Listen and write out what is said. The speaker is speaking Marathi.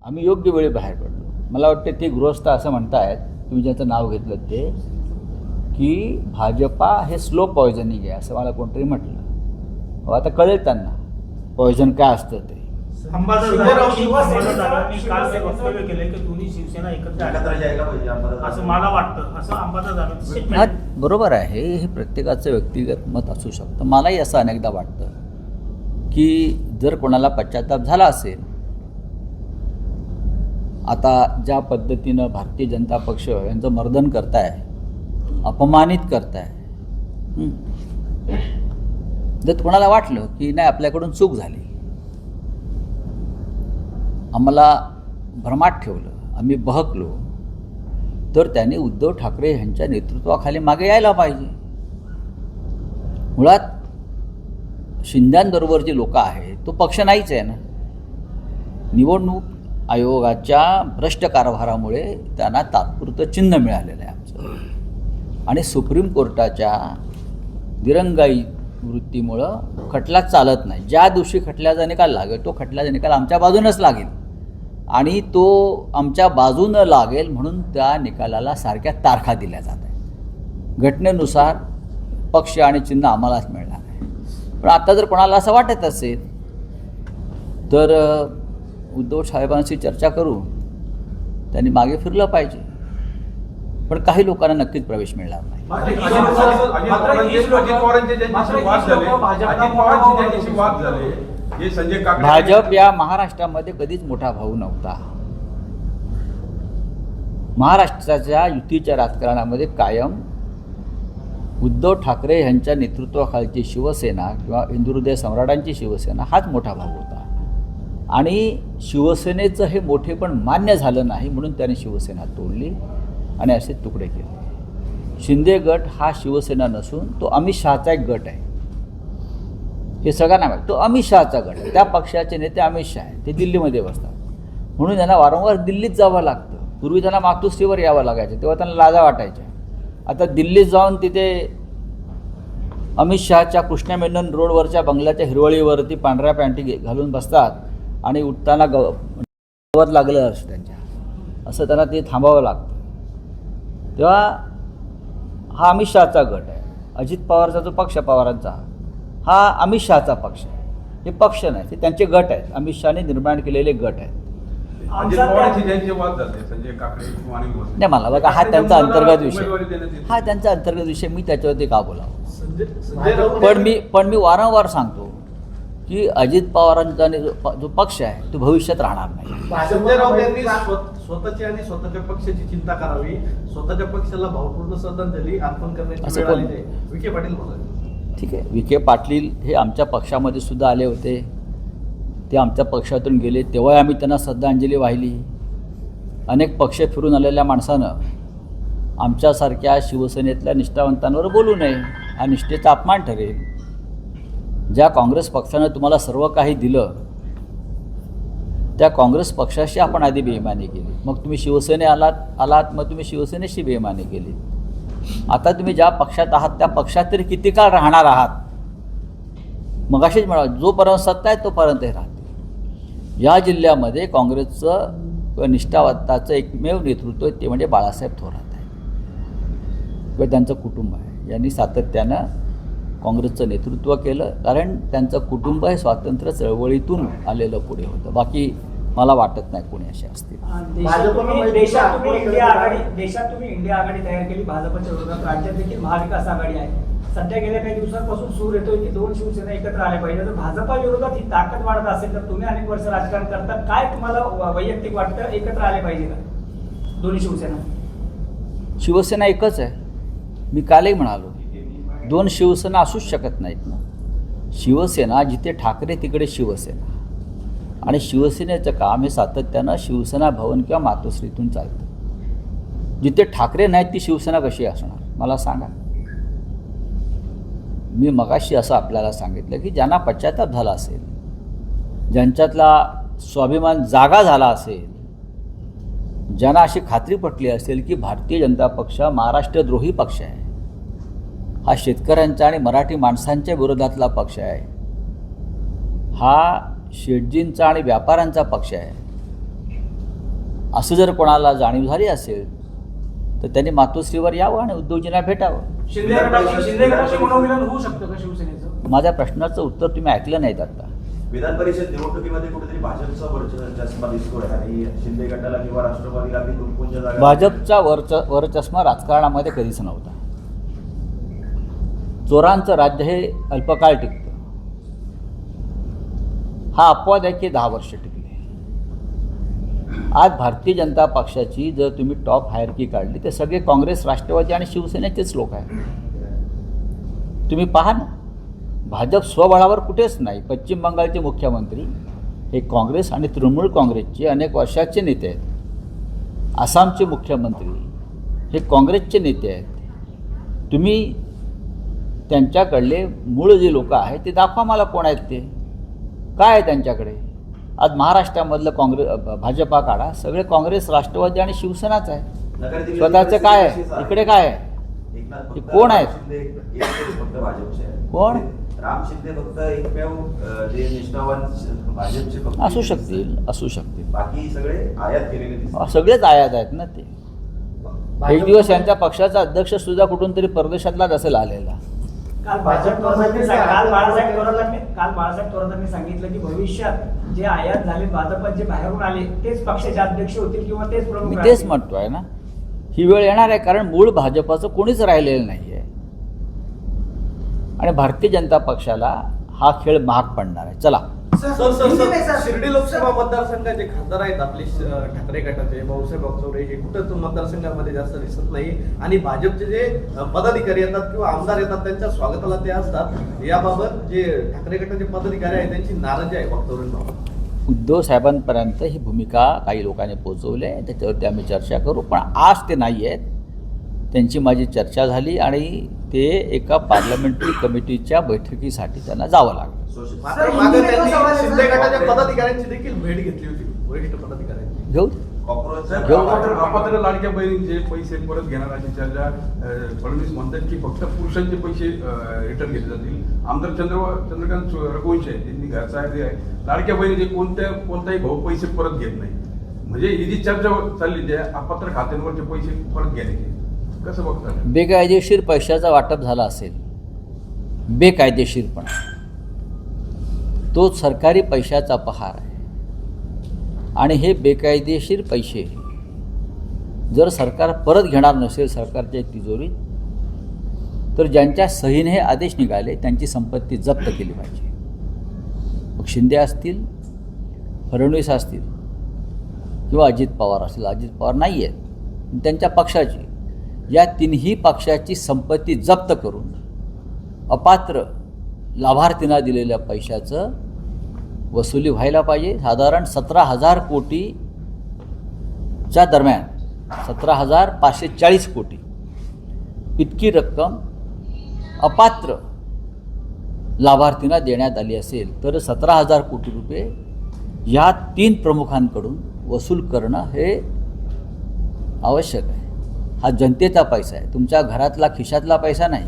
आम्ही योग्य वेळी बाहेर पडलो. मला वाटतं ते गृहस्थ असं म्हणतायत, तुम्ही ज्याचं नाव घेतलं ते, की भाजपा हे स्लो पॉयझनिंग आहे असं मला कोणतरी म्हटलं. आता कळेल त्यांना पॉयझन काय असतं ते. अंबादासाहेबांनी काल ते वक्तव्य केले की दोन्ही शिवसेना एकत्र यायला पाहिजे असं मला वाटतं, असं अंबादासाहेबांचं हा बरोबर आहे. हे प्रत्येकाचं व्यक्तिगत मत असू शकतं. मलाही असं अनेकदा वाटतं की जर कोणाला पश्चाताप झाला असेल, आता ज्या पद्धतीनं भारतीय जनता पक्ष यांचं मर्दन करताय, अपमानित करताय, जर कोणाला वाटलं की नाही आपल्याकडून चूक झाली, आम्हाला भ्रमात ठेवलं, आम्ही बहकलो, तर त्यांनी उद्धव ठाकरे यांच्या नेतृत्वाखाली मागे यायला पाहिजे. मुळात शिंद्यांबरोबर जी लोक आहेत तो पक्ष नाहीच आहे ना. निवडणूक आयोगाच्या भ्रष्ट कारभारामुळे त्यांना तात्पुरतं चिन्ह मिळालेलं आहे आमचं, आणि सुप्रीम कोर्टाच्या दिरंगाई वृत्तीमुळं खटला चालत नाही. ज्या दिवशी खटल्याचा निकाल लागेल तो खटल्याचा निकाल आमच्या बाजूनच लागेल, आणि तो आमच्या बाजूनं लागेल म्हणून त्या निकालाला सारख्या तारखा दिल्या जात आहेत. घटनेनुसार पक्ष आणि चिन्ह आम्हालाच मिळणार आहे. पण आता जर कोणाला असं वाटत असेल तर उद्धव साहेबांशी चर्चा करून त्यांनी मागे फिरलं पाहिजे. पण काही लोकांना नक्कीच प्रवेश मिळणार नाही. भाजप या महाराष्ट्रामध्ये कधीच मोठा भाऊ नव्हता. महाराष्ट्राच्या युतीच्या राजकारणामध्ये कायम उद्धव ठाकरे यांच्या नेतृत्वाखालची शिवसेना किंवा हिंदुहृदय सम्राटांची शिवसेना हाच मोठा भाऊ होता, आणि शिवसेनेचं हे मोठेपण मान्य झालं नाही म्हणून त्याने शिवसेना तोडली आणि असे तुकडे केले. शिंदे गट हा शिवसेना नसून तो अमित शहाचा एक गट आहे. हे सगळ्यांना माहिती, तो अमित शहाचा गट आहे. त्या पक्षाचे नेते अमित शहा आहेत, ते दिल्लीमध्ये बसतात, म्हणून त्यांना वारंवार दिल्लीत जावं लागतं. पूर्वी त्यांना मातोश्रीवर यावं लागायचं, तेव्हा त्यांना लाजा वाटायच्या. आता दिल्लीत जाऊन तिथे अमित शहाच्या कृष्ण मेनन रोडवरच्या बंगल्याच्या हिरवळीवरती पांढऱ्या पॅन्टी घालून बसतात, आणि उठताना गवत लागलं असं त्यांच्या, असं त्यांना ते थांबावं लागतं. तेव्हा हा अमित शहाचा गट आहे. अजित पवारचा जो पक्ष पवारांचा, हा अमित शहाचा पक्ष आहे. हे पक्ष नाही, ते त्यांचे गट आहेत, अमित शहाने निर्माण केलेले गट आहेत. नाही, मला बघा, हा त्यांचा अंतर्गत विषय, हा त्यांचा अंतर्गत विषय, मी त्याच्यावरती का बोलावं. पण मी वारंवार सांगतो की अजित पवारांचा जो पक्ष आहे तो भविष्यात राहणार नाही. संजय राऊत यांनी स्वतःची आणि स्वतःच्या पक्षाची चिंता करावी, स्वतःच्या पक्षाला भावपूर्ण श्रद्धांजली अर्पण करण्याची वेळ आली आहे. विखे पाटील बोला. ठीक आहे, विखे पाटील हे आमच्या पक्षामध्ये सुद्धा आले होते. ते आमच्या पक्षातून गेले, तेव्हा आम्ही त्यांना श्रद्धांजली वाहिली. अनेक पक्ष फिरून आलेल्या माणसानं आमच्यासारख्या शिवसेनेतल्या निष्ठावंतांवर बोलू नये, हा निष्ठेचा अपमान ठरेल. ज्या काँग्रेस पक्षानं तुम्हाला सर्व काही दिलं, त्या काँग्रेस पक्षाशी आपण आधी बेईमानी केली. मग तुम्ही शिवसेने आलात, मग तुम्ही शिवसेनेशी बेईमानी केली. आता तुम्ही ज्या पक्षात आहात त्या पक्षात तरी किती काळ राहणार आहात. मग अशीच म्हणा, जोपर्यंत सत्ता आहे तोपर्यंत हे राहते. या जिल्ह्यामध्ये काँग्रेसचं निष्ठावंताचं एकमेव नेतृत्व ते म्हणजे बाळासाहेब थोरात आहे किंवा त्यांचं कुटुंब आहे. यांनी सातत्यानं काँग्रेसचं नेतृत्व केलं, कारण त्यांचं कुटुंब हे स्वातंत्र्य चळवळीतून आलेलं पुढे होतं. बाकी मला वाटत नाही कोणी असे असतील. देशात तुम्ही इंडिया आघाडी तयार केली भाजपच्या विरोधात. राज्यात देखील महाविकास आघाडी आहे. सध्या गेल्या काही दिवसांपासून सूर येतोय की दोन शिवसेना एकत्र आल्या पाहिजे. जर भाजपा विरोधात ही ताकद वाढत असेल तर तुम्ही अनेक वर्ष राजकारण करतात, काय तुम्हाला वैयक्तिक वाटतं, एकत्र आले पाहिजे का दोन्ही शिवसेना? शिवसेना एकच आहे. मी कालही म्हणालो, दोन शिवसेना असूच शकत नाहीत ना. शिवसेना जिथे ठाकरे तिकडे शिवसेना, आणि शिवसेनेचं काम हे सातत्यानं शिवसेना भवन किंवा मातोश्रीतून चालतं. जिथे ठाकरे नाहीत ती शिवसेना कशी असणार मला सांगा. मी मगाशी असं आपल्याला सांगितलं की ज्यांना पश्चाताप झाला असेल, ज्यांच्यातला स्वाभिमान जागा झाला असेल, ज्यांना अशी खात्री पटली असेल की भारतीय जनता पक्ष महाराष्ट्रद्रोही पक्ष आहे, हा शेतकऱ्यांच्या आणि मराठी माणसांच्या विरोधातला पक्ष आहे, हा शेटजींचा आणि व्यापाऱ्यांचा पक्ष आहे, असं जर कोणाला जाणीव झाली असेल तर त्यांनी मातोश्रीवर यावं आणि उद्धवजींना भेटावं. शिंदे गटाचे मनोमिलन होऊ शकतं का शिवसेनेचं? माझ्या प्रश्नाचं उत्तर तुम्ही ऐकलं नाहीत आता. विधान परिषद निवडणुकीमध्ये कुठेतरी भाजपचा वर्चस्व दिसतोय आणि शिंदे गटाला किंवा राष्ट्रवादीला बी तुटपुंच्या जागा भाजपचा वरचष्मा राजकारणामध्ये कधीच नव्हता. चोरांचं राज्य हे अल्पकाळ टिकतं. हा अपवाद आहे की 10 वर्ष टिकले. आज भारतीय जनता पक्षाची जर तुम्ही टॉप हायरकी काढली तर सगळे काँग्रेस, राष्ट्रवादी आणि शिवसेनेचेच लोक आहेत. तुम्ही पहा ना, भाजप स्वबळावर कुठेच नाही. पश्चिम बंगालचे मुख्यमंत्री हे काँग्रेस आणि तृणमूल काँग्रेसचे अनेक वर्षाचे नेते आहेत. आसामचे मुख्यमंत्री हे काँग्रेसचे नेते आहेत. तुम्ही त्यांच्याकडले मूळ जे लोक आहेत ते दाखवा मला कोण आहेत ते, काय आहे त्यांच्याकडे. आज महाराष्ट्रामधलं भाजपा काढा, सगळे काँग्रेस, राष्ट्रवादी आणि शिवसेनाच आहे. स्वतःचं काय आहे इकडे, काय आहे, ते कोण आहेत, फक्त भाजपचे आहे. कोण? राम शिंदे फक्त एकमेव जे निष्ठावान भाजपचे फक्त असू शकतील. बाकी सगळे आयात केलेले दिसतात. सगळेच आयात आहेत ना. ते एक दिवस यांच्या पक्षाचा अध्यक्ष सुद्धा कुठून तरी परदेशातलाच असेल आलेला. काल बाळासाहेब थोरातांनी सांगितलं की भविष्यात जे आयात झाले भाजपात जे बाहेरून आले तेच पक्षाचे अध्यक्ष होतील किंवा तेच प्रमुख मी राहतील. तेच म्हणतोय ना, ही वेळ येणार आहे कारण मूळ भाजपाचं कोणीच राहिलेलं नाही आहे आणि भारतीय जनता पक्षाला हा खेळ महाग पडणार आहे. चला सर, शिर्डी लोकसभा मतदारसंघाचे खासदार आहेत आपले ठाकरे गटाचे भाऊसाहेब वागचौरे हे कुठं मतदारसंघामध्ये जास्त दिसत नाही आणि भाजपचे जे पदाधिकारी येतात किंवा आमदार येतात त्यांच्या स्वागताला ते असतात. याबाबत जे ठाकरे गटाचे पदाधिकारी आहेत त्यांची नाराजी आहे वागचौरेंबाबत. उद्धव साहेबांपर्यंत ही भूमिका काही लोकांनी पोचवली आहे, त्याच्यावरती आम्ही चर्चा करू. पण आज ते नाही आहेत. त्यांची माझी चर्चा झाली आणि ते एका पार्लमेंटरी कमिटीच्या बैठकीसाठी त्यांना जावं लागलं. मात्र मागे त्यांनी शिंदे गटाच्या पदाधिकाऱ्यांची देखील भेट घेतली होती, वरिष्ठ पदाधिकाऱ्यांची. घेऊ अपात्र लाडक्या बहिणीचे पैसे परत घेणार अशी चर्चा फडणवीस म्हणतात की फक्त पुरुषांचे पैसे रिटर्न घेतले जातील. आमदार चंद्रकांत रघुवंशी आहे त्यांनी घरचा आहे लाडक्या बहिणीचे कोणताही भाऊ पैसे परत घेत नाही. म्हणजे ही जी चर्चा चालली त्या अपात्र खात्यांवरचे पैसे परत घेण्याची कसं बघतात? बेकायदेशीर पैशाचं वाटप झालं असेल, बेकायदेशीरपणा, तो सरकारी पैशाचा अपहार आहे आणि हे बेकायदेशीर पैसे जर सरकार परत घेणार नसेल सरकारच्या तिजोरीत तर ज्यांच्या सहीने हे आदेश निघाले त्यांची संपत्ती जप्त केली पाहिजे. मग शिंदे असतील, फडणवीस असतील किंवा अजित पवार असतील. अजित पवार नाही आहेत, त्यांच्या पक्षाची, या तिन्ही पक्षाची संपत्ती जप्त करून अपात्र लाभार्थींना दिलेल्या पैशाचं वसुली व्हायला पाहिजे. साधारण 17,000 कोटीच्या दरम्यान 17,540 कोटी इतकी रक्कम अपात्र लाभार्थींना देण्यात आली असेल तर 17,000 कोटी रुपये या 3 प्रमुखांकडून वसूल करणं हे आवश्यक आहे. हा जनतेचा पैसा आहे, तुमच्या घरातला खिशातला पैसा नाही.